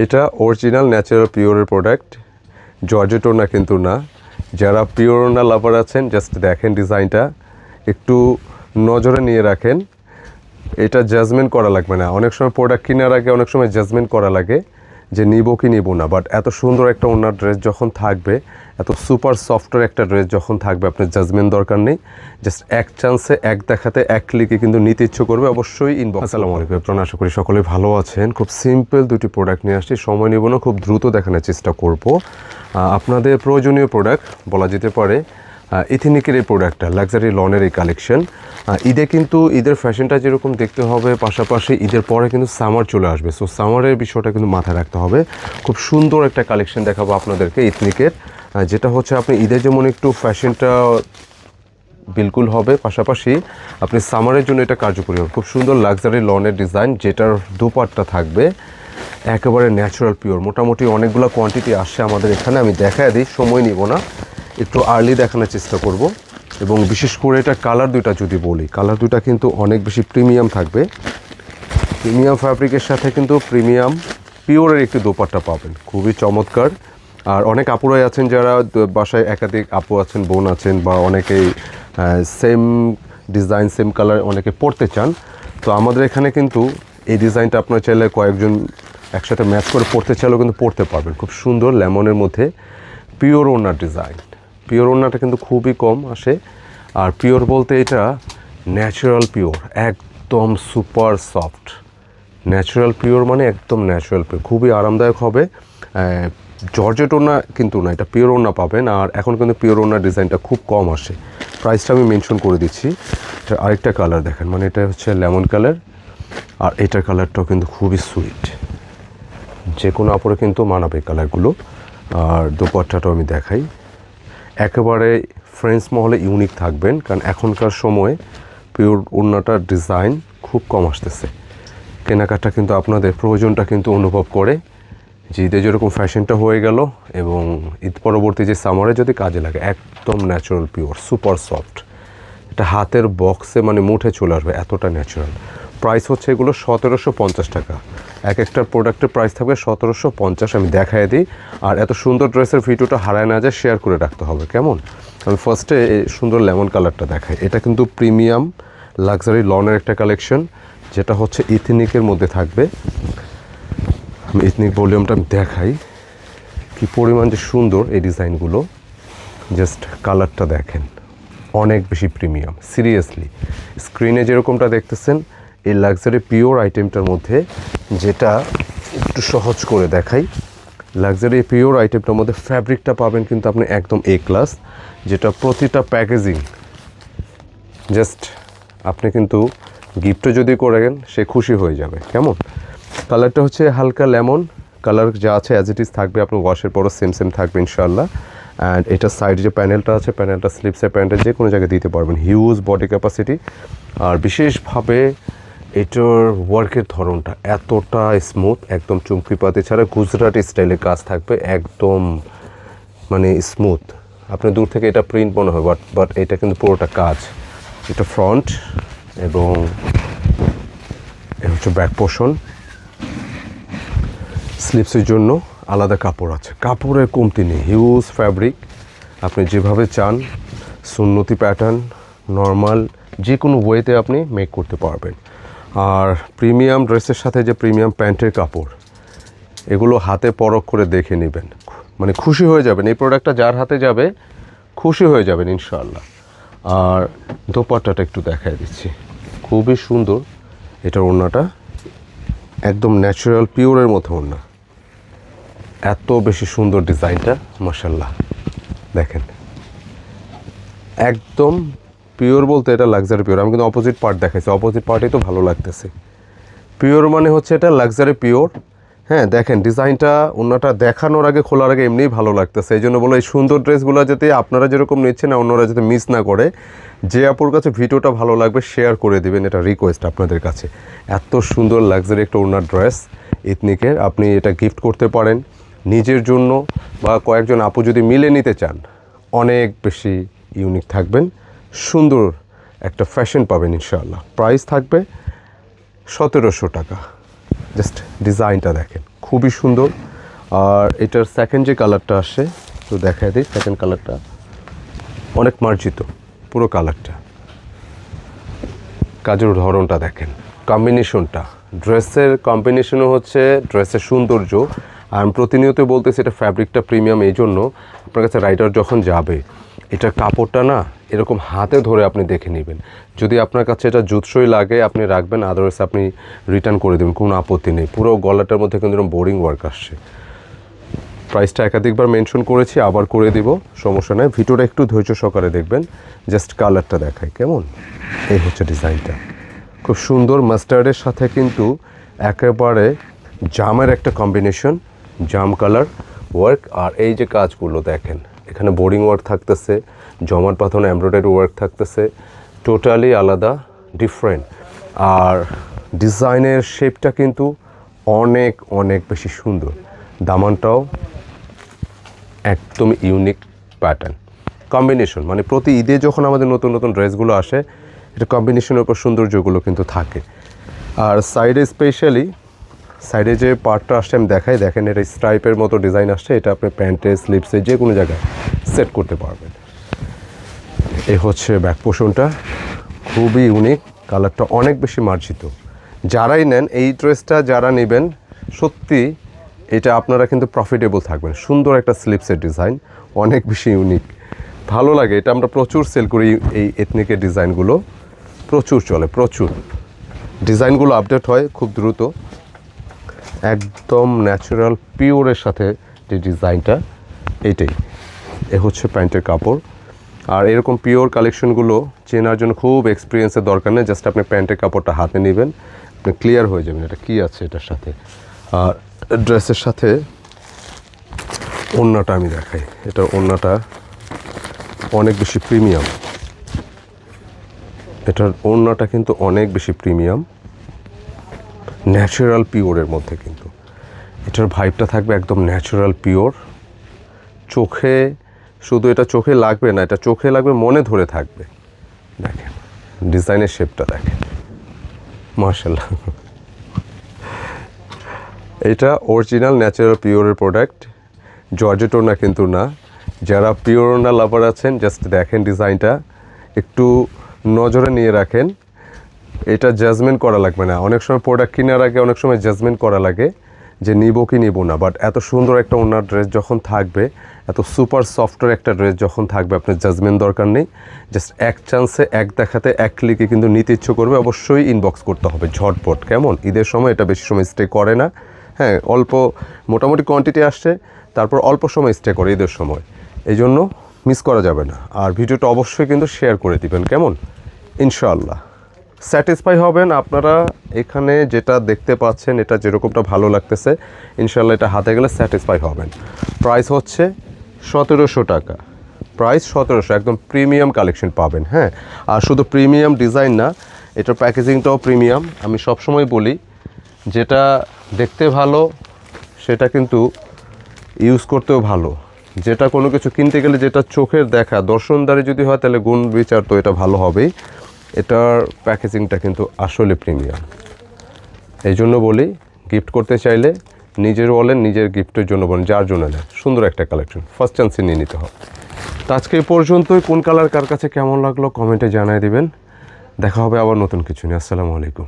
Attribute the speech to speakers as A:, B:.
A: এটা original natural পিওরের product, georgette ওড়না কিন্তু না। যারা পিওর ওড়না লাভার আছেন জাস্ট দেখেন ডিজাইনটা, একটু নজরে নিয়ে রাখেন। এটা জাজমেন্ট করা লাগবে না। অনেক সময় প্রোডাক্ট কেনার আগে অনেক সময় জাজমেন্ট করা লাগে যে নিব কি নিব না, বাট এত সুন্দর একটা ওড়নার ড্রেস যখন থাকবে, এত সুপার সফটের একটা ড্রেস যখন থাকবে, আপনার জাজমেন্ট দরকার নেই। জাস্ট এক চান্সে, এক দেখাতে, এক ক্লিকে কিন্তু নিতে ইচ্ছে করবে। অবশ্যই ইনবক্স। আসসালামু আলাইকুম, আপনারা আশা করি সকলে ভালো আছেন। খুব সিম্পল দুটি প্রোডাক্ট নিয়ে আসছি, সময় নেব না, খুব দ্রুত দেখানোর চেষ্টা করব। আপনাদের প্রয়োজনীয় প্রোডাক্ট বলা যেতে পারে ইথিনিকের এই প্রোডাক্টটা, লাক্সারি লনের এই কালেকশন। ঈদে কিন্তু ঈদের ফ্যাশনটা যেরকম দেখতে হবে, পাশাপাশি ঈদের পরে কিন্তু সামার চলে আসবে। সো সামারের বিষয়টা কিন্তু মাথায় রাখতে হবে। খুব সুন্দর একটা কালেকশন দেখাবো আপনাদেরকে ইথনিকের, যেটা হচ্ছে আপনি ঈদের যেমন একটু ফ্যাশনটা বিলকুল হবে, পাশাপাশি আপনি সামারের জন্য এটা কার্যকরী হবে। খুব সুন্দর লাক্সারি লনের ডিজাইন, যেটার দুপাট্টা থাকবে একেবারে ন্যাচারাল পিওর। মোটামুটি অনেকগুলো কোয়ান্টিটি আসছে আমাদের এখানে, আমি দেখায় দিই, সময় নিব না, একটু আর্লি দেখানোর চেষ্টা করব। এবং বিশেষ করে এটা কালার দুইটা যদি বলি, কালার দুইটা কিন্তু অনেক বেশি প্রিমিয়াম থাকবে। প্রিমিয়াম ফ্যাব্রিকের সাথে কিন্তু প্রিমিয়াম পিওরের একটি দোপাট্টা পাবেন, খুবই চমৎকার। আর অনেক আপুরাই আছেন যারা বাসায় একাধিক আপু আছেন, বোন আছেন, বা অনেকেই সেম ডিজাইন সেম কালার অনেকে পরতে চান। তো আমাদের এখানে কিন্তু এই ডিজাইনটা আপনার চাইলে কয়েকজন একসাথে ম্যাচ করে পরতে চাইলেও কিন্তু পরতে পারবেন। খুব সুন্দর লেমনের মধ্যে পিওর ওড়নার ডিজাইন। পিওর ওড়নাটা কিন্তু খুবই কম আসে। আর পিওর বলতে এটা ন্যাচারাল পিওর, একদম সুপার সফট। ন্যাচারাল পিওর মানে একদম ন্যাচারাল পিওর, খুবই আরামদায়ক হবে। জর্জেট ওড়না কিন্তু না, এটা পিওর ওড়না পাবেন। আর এখন কিন্তু পিওর ওড়নার ডিজাইনটা খুব কম আসে। প্রাইসটা আমি মেনশন করে দিচ্ছি। এটা আরেকটা কালার দেখেন, মানে এটা হচ্ছে লেমন কালার, আর এটার কালারটাও কিন্তু খুবই সুইট। যে কোনো আপরে কিন্তু মানাবে কালারগুলো। আর দোপাট্টাটাও আমি দেখাই, একেবারে ফ্রেন্ডস মহলে ইউনিক থাকবেন, কারণ এখনকার সময়ে পিওর ওড়নাটার ডিজাইন খুব কম আসতেছে। কেনাকাটা কিন্তু আপনাদের প্রয়োজনটা কিন্তু অনুভব করে যে ঈদে যেরকম ফ্যাশনটা হয়ে গেল, এবং ঈদ পরবর্তী যে সামারে যদি কাজে লাগে, একদম ন্যাচারাল পিওর সুপার সফট। এটা হাতের বক্সে মানে মুঠে চলে আসবে, এতটা ন্যাচারাল। প্রাইস হচ্ছে এগুলো 1750 টাকা। এক একটা প্রোডাক্টের প্রাইস থাকবে 1750। আমি দেখাই দিই। আর এত সুন্দর ড্রেসের ভিডিওটা হারায় না যায়, শেয়ার করে রাখতে হবে, কেমন? আমি ফার্স্টে এই সুন্দর লেমন কালারটা দেখাই। এটা কিন্তু প্রিমিয়াম লাক্সারি লনের একটা কালেকশন, যেটা হচ্ছে ইথনিকের মধ্যে থাকবে। আমি ইথনিক ভলিউমটা আমি দেখাই, কী পরিমাণ যে সুন্দর এই ডিজাইনগুলো। জাস্ট কালারটা দেখেন, অনেক বেশি প্রিমিয়াম। সিরিয়াসলি স্ক্রিনে যেরকমটা দেখতেছেন, এই লাক্সারি পিওর আইটেমটার মধ্যে, যেটা একটু সহজ করে দেখাই, লাক্সারি পিওর আইটেমটার মধ্যে ফ্যাব্রিকটা পাবেন কিন্তু আপনি একদম এ ক্লাস, যেটা প্রতিটা প্যাকেজিং জাস্ট আপনি কিন্তু গিফটও যদি করেন সে খুশি হয়ে যাবে, কেমন? কালারটা হচ্ছে হালকা লেমন কালার, যা আছে অ্যাজ ইট ইজ থাকবে, আপনার ওয়াশের পরও সেম সেম থাকবে ইনশাআল্লাহ। অ্যান্ড এটা সাইড যে প্যানেলটা আছে, প্যানেলটা স্লিপসের প্যানেলটা যে কোনো জায়গায় দিতে পারবেন, হিউজ বডি ক্যাপাসিটি। আর বিশেষভাবে এটার ওয়ার্কের ধরনটা এতটা স্মুথ, একদম চুমকিপাতি ছাড়া গুজরাটি স্টাইলে কাজ থাকবে, একদম মানে স্মুথ। আপনি দূর থেকে এটা প্রিন্ট মনে হয়, বাট এটা কিন্তু পুরোটা কাজ। এটা ফ্রন্ট, এবং এটা হচ্ছে ব্যাক পোর্শন। স্লিপসের জন্য আলাদা কাপড় আছে, কাপড়ের কমতি নেই, হিউজ ফ্যাব্রিক। আপনি যেভাবে চান সুন্নতি প্যাটার্ন, নর্মাল, যে কোনো ওয়েতে আপনি মেক করতে পারবেন। আর প্রিমিয়াম ড্রেসের সাথে যে প্রিমিয়াম প্যান্টের কাপড়, এগুলো হাতে পরখ করে দেখে নেবেন, মানে খুশি হয়ে যাবেন। এই প্রোডাক্টটা যার হাতে যাবে খুশি হয়ে যাবেন ইনশাআল্লাহ। আর দোপাট্টাটা একটু দেখাই দিচ্ছি, খুবই সুন্দর। এটার ওড়নাটা একদম ন্যাচারাল পিওরের মতো ওড়না, এত বেশি সুন্দর ডিজাইনটা, মাশাআল্লাহ। দেখেন একদম পিওর বলতে এটা লাক্সারি পিওর। আমি কিন্তু অপোজিট পার্ট দেখাইছি, অপোজিট পার্টই তো ভালো লাগতেছে। পিওর মানে হচ্ছে এটা লাক্সারি পিওর। হ্যাঁ দেখেন ডিজাইনটা, ওড়নাটা দেখানোর আগে খোলার আগে এমনিই ভালো লাগতেছে। এই জন্য বলো, এই সুন্দর ড্রেসগুলো যাতে আপনারা যেরকম নিচ্ছেন না, অন্যরা যাতে মিস না করে। যে আপুর কাছে ভিডিওটা ভালো লাগবে শেয়ার করে দিবেন, এটা রিকোয়েস্ট আপনাদের কাছে। এত সুন্দর লাক্সারি একটা ওড়নার ড্রেস ইথনিকের, আপনি এটা গিফট করতে পারেন নিজের জন্য, বা কয়েকজন আপু যদি মিলে নিতে চান, অনেক বেশি ইউনিক থাকবেন, সুন্দর একটা ফ্যাশন পাবেন ইনশাআল্লাহ। প্রাইস থাকবে 1700 টাকা। জাস্ট ডিজাইনটা দেখেন, খুবই সুন্দর। আর এটার সেকেন্ড যে কালারটা আসে তো দেখাই দিই, সেকেন্ড কালারটা অনেক মার্জিত পুরো কালারটা। কাজের ধরনটা দেখেন, কম্বিনেশনটা, ড্রেসের কম্বিনেশনও হচ্ছে ড্রেসের সৌন্দর্য। আর আমি প্রতিনিয়ত বলতেছি এটা ফ্যাব্রিকটা প্রিমিয়াম, এই জন্য আপনার কাছে রাইডার যখন যাবে এটার কাপড়টা না এরকম হাতে ধরে আপনি দেখে নেবেন। যদি আপনার কাছে এটা জুতসই লাগে আপনি রাখবেন, আদারওয়াইজ আপনি রিটার্ন করে দেবেন, কোনো আপত্তি নেই। পুরো গলাটার মধ্যে কিন্তু এরকম বোরিং ওয়ার্ক আসছে। প্রাইসটা একাধিকবার মেনশন করেছি, আবার করে দিব, সমস্যা নেই। ভিডিওটা একটু ধৈর্য সহকারে দেখবেন। জাস্ট কালারটা দেখাই কেমন। এই হচ্ছে ডিজাইনটা, খুব সুন্দর মাস্টার্ডের সাথে কিন্তু একেবারে জামের একটা কম্বিনেশন, জাম কালার ওয়ার্ক। আর এই যে কাজগুলো দেখেন, এখানে বোরিং ওয়ার্ক থাকতেছে, জমাট পাথনে এমব্রয়ডারি ওয়ার্ক থাকতেছে, টোটালি আলাদা, ডিফারেন্ট। আর ডিজাইনের শেপটা কিন্তু অনেক অনেক বেশি সুন্দর। দামানটাও একদম ইউনিক প্যাটার্ন কম্বিনেশন। মানে প্রতি ঈদে যখন আমাদের নতুন নতুন ড্রেসগুলো আসে এটা কম্বিনেশনের উপর সৌন্দর্যগুলো কিন্তু থাকে। আর সাইডে স্পেশালি সাইডে যে পার্টটা আসছে আমি দেখাই, দেখেন এটা স্ট্রাইপের মতো ডিজাইন আসছে। এটা আপনি প্যান্টে স্লিপসে যে কোনো জায়গায় সেট করতে পারবেন। এই হচ্ছে ব্যাক পোর্শনটা, খুবই ইউনিক, কালারটা অনেক বেশি মার্জিত। যারাই নেন এই ড্রেসটা, যারা নেবেন সত্যি এটা আপনারা কিন্তু প্রফিটেবল থাকবেন। সুন্দর একটা স্লিপসের ডিজাইন, অনেক বেশি ইউনিক, ভালো লাগে। এটা আমরা প্রচুর সেল করি, এই এথনিকের ডিজাইনগুলো প্রচুর চলে, প্রচুর। ডিজাইনগুলো আপডেট হয় খুব দ্রুত। একদম ন্যাচারাল পিওরের সাথে যে ডিজাইনটা এইটাই। এ হচ্ছে প্যান্টের কাপড়। আর এরকম পিওর কালেকশনগুলো চেনার জন্য খুব এক্সপিরিয়েন্সের দরকার নেই, জাস্ট আপনি প্যান্টের কাপড়টা হাতে নেবেন, আপনি ক্লিয়ার হয়ে যাবেন এটা কী আছে এটার সাথে। আর ড্রেসের সাথে ওড়নাটা আমি দেখাই, এটা ওড়নাটা অনেক বেশি প্রিমিয়াম। এটার ওড়নাটা কিন্তু অনেক বেশি প্রিমিয়াম, ন্যাচারাল পিওরের মধ্যে কিন্তু এটার ভাইবটা থাকবে একদম ন্যাচারাল পিওর। চোখে শুধু এটা চোখে লাগবে না, এটা চোখে লাগবে, মনে ধরে থাকবে। দেখেন ডিজাইনের শেপটা দেখেন, মাশাআল্লাহ। এটা অরিজিনাল ন্যাচারাল পিওরের প্রোডাক্ট, জর্জেট ওড়না কিন্তু না। যারা পিওর ওড়না লাভার আছেন জাস্ট দেখেন ডিজাইনটা, একটু নজরে নিয়ে রাখেন। এটা জাজমেন্ট করা লাগবে না। অনেক সময় প্রোডাক্ট কেনার আগে অনেক সময় জাজমেন্ট করা লাগে যে নিব কি নিব না, বাট এত সুন্দর একটা ওড়নার ড্রেস যখন থাকবে, এত সুপার সফটের একটা ড্রেস যখন থাকবে, আপনার জাজমেন্ট দরকার নেই। জাস্ট এক চান্সে, এক দেখাতে, এক ক্লিকে কিন্তু নিতে ইচ্ছে করবে। অবশ্যই ইনবক্স করতে হবে ঝটপট, কেমন। ঈদের সময় এটা বেশি সময় স্টে করে না। হ্যাঁ, অল্প মোটামুটি কোয়ান্টিটি আসছে, তারপর অল্প সময় স্টে করে ঈদের সময়, এই জন্য মিস করা যাবে না। আর ভিডিওটা অবশ্যই কিন্তু শেয়ার করে দিবেন, কেমন। ইনশাআল্লাহ স্যাটিসফাই হবেন আপনারা। এখানে যেটা দেখতে পাচ্ছেন এটা যেরকমটা ভালো লাগতেছে, ইনশাআল্লাহ এটা হাতে গেলে স্যাটিসফাই হবেন। প্রাইস হচ্ছে 1700 টাকা, প্রাইস 1700, একদম প্রিমিয়াম কালেকশন পাবেন। হ্যাঁ, আর শুধু প্রিমিয়াম ডিজাইন না, এটার প্যাকেজিংটাও প্রিমিয়াম। আমি সবসময় বলি যেটা দেখতে ভালো সেটা কিন্তু ইউজ করতেও ভালো। যেটা কোনো কিছু কিনতে গেলে যেটা চোখের দেখা দর্শনদারি যদি হয় তাহলে গুণ বিচার তো এটা ভালো হবেই। এটার প্যাকেজিংটা কিন্তু আসলে প্রিমিয়াম। এই জন্য বলি গিফট করতে চাইলে নিজের বলেন, নিজের গিফটের জন্য বলেন, যার জন্য নেন, সুন্দর একটা কালেকশন ফার্স্ট চান্সে নিয়ে নিতে হবে। তো আজকে এই পর্যন্তই। কোন কালার কার কাছে কেমন লাগলো কমেন্টে জানিয়ে দিবেন। দেখা হবে আবার নতুন কিছু নিয়ে। আসসালামু আলাইকুম।